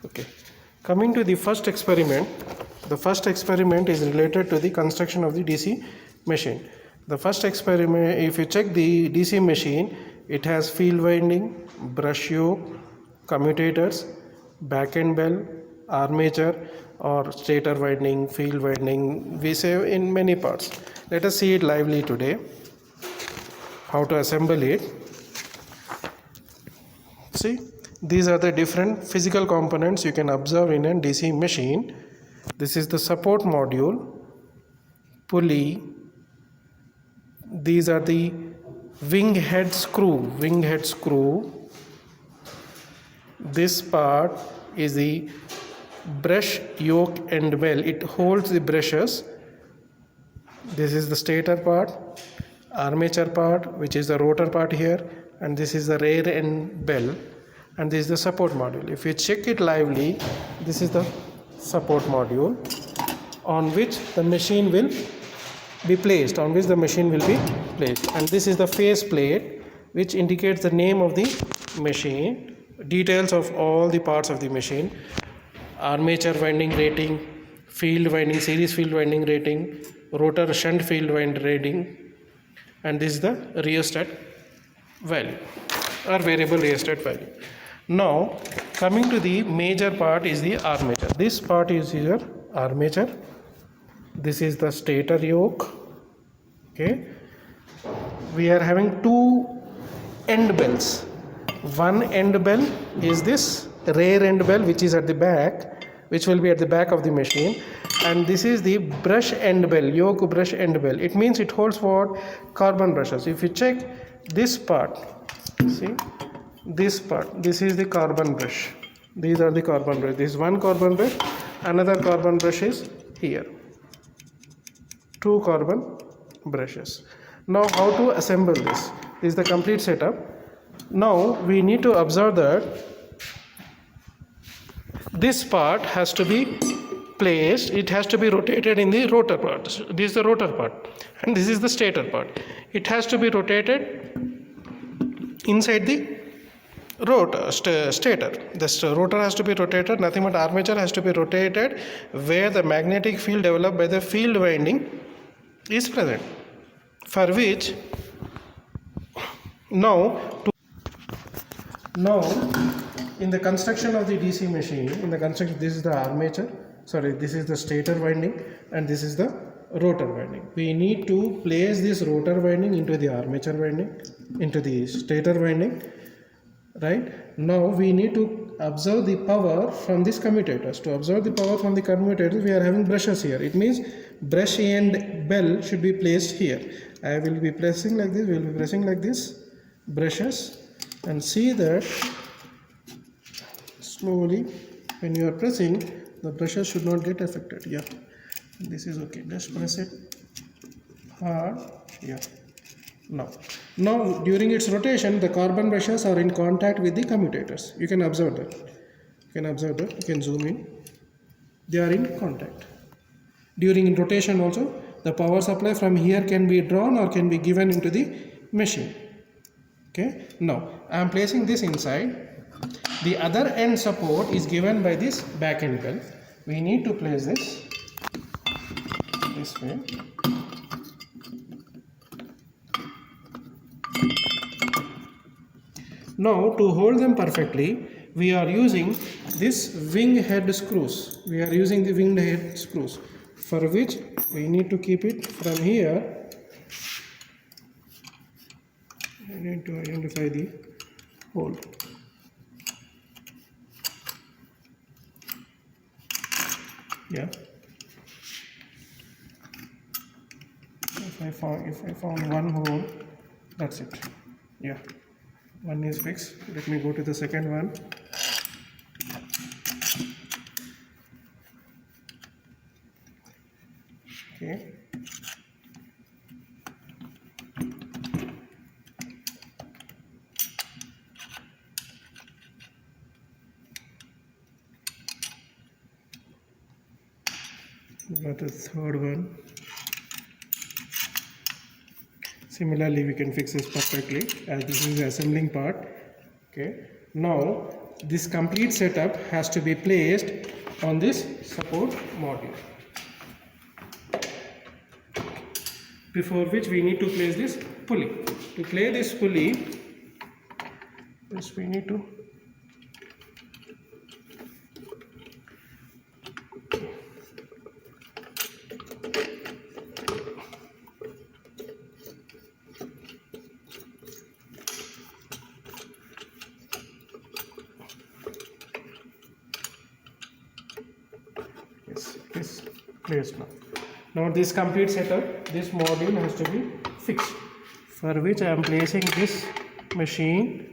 Okay. Coming to the first experiment is related to the construction of the DC machine. The first experiment, if you check the DC machine, it has field winding, brush yoke, commutators, back end bell, armature or stator winding, field winding, we say in many parts. Let us see it lively today, how to assemble it. See, these are the different physical components you can observe in a DC machine. This is the support module, pulley. These are the wing head screw. This part is the brush yoke and bell. It holds the brushes. This is the stator part, armature part, which is the rotor part here, and this is the rear end bell, and this is the support module. If you check it lively, this is the support module on which the machine will be placed, and this is the face plate which indicates the name of the machine, details of all the parts of the machine, armature winding rating, field winding, series field winding rating, rotor shunt field winding rating, and this is the rheostat value or variable rheostat value. Now coming to the major part is the armature. This part is your armature. This is the stator yoke. Okay, we are having two end bells. One end bell is this rear end bell, which is at the back, which will be at the back of the machine, and this is the brush end bell, yoke brush end bell. It means it holds what? Carbon brushes. If you check this part, see this part, this is the carbon brush. These are the carbon brush. This is one carbon brush, another carbon brush is here. Two carbon brushes. Now how to assemble this? This is the complete setup. Now we need to observe that this part has to be placed, it has to be rotated in the rotor part. This is the rotor part and this is the stator part. It has to be rotated inside the stator. This rotor has to be rotated, nothing but armature has to be rotated where the magnetic field developed by the field winding is present, for which now in the construction of the DC machine, this is the armature, this is the stator winding and this is the rotor winding. We need to place this rotor winding into the armature winding, into the stator winding, right? Now we need to observe the power from these commutators. To observe the power from the commutators, we are having brushes here. It means brush and bell should be placed here. I will be pressing like this, we will be pressing like this, brushes, and see that slowly when you are pressing, the brushes should not get affected. Yeah, this is okay. Just press it hard. Yeah. Now during its rotation, the carbon brushes are in contact with the commutators. You can observe that. You can zoom in. They are in contact. During rotation also, the power supply from here can be drawn or can be given into the machine. Okay. Now I am placing this inside. The other end support is given by this back end bell. We need to place this way. Now to hold them perfectly, we are using this wing head screws. For which we need to keep it from here. I need to identify the hole. Yeah. If I found one hole, that's it. Yeah. One is fixed. Let me go to the second one. Okay. Got the third one. Similarly, we can fix this perfectly as this is the assembling part. Okay. Now this complete setup has to be placed on this support module, before which we need to place this pulley. To play this pulley, we need to is placed now. Now this complete setup, this module has to be fixed, for which I am placing this machine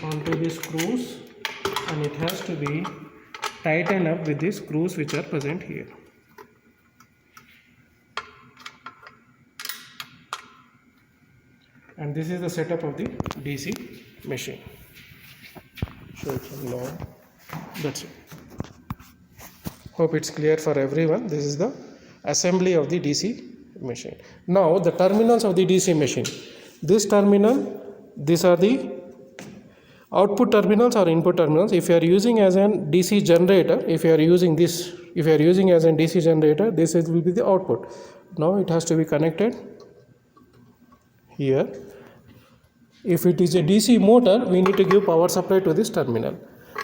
onto these screws, and it has to be tightened up with these screws which are present here. And this is the setup of the DC machine. Show it from now. That's it. Hope it's clear for everyone. This is the assembly of the DC machine. Now the terminals of the DC machine. This terminal, these are the output terminals or input terminals. If you are using as an DC generator, if you are using as an DC generator, this will be the output. Now it has to be connected here. If it is a DC motor, we need to give power supply to this terminal.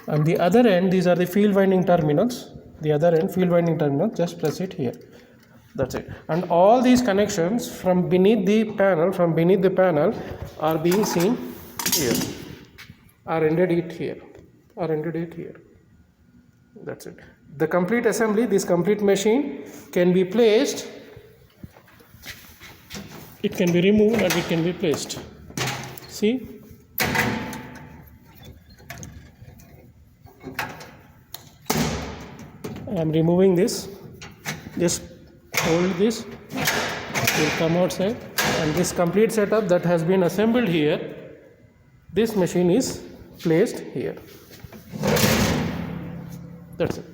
On the other end, these are the field winding terminals. The other end, field winding terminal, just press it here. That's it. And all these connections from beneath the panel, are being seen here, are ended it here. That's it. The complete assembly, this complete machine can be placed, it can be removed and it can be placed. See? I am removing this. Just hold this, it will come outside, and this complete setup that has been assembled here, this machine is placed here. That's it.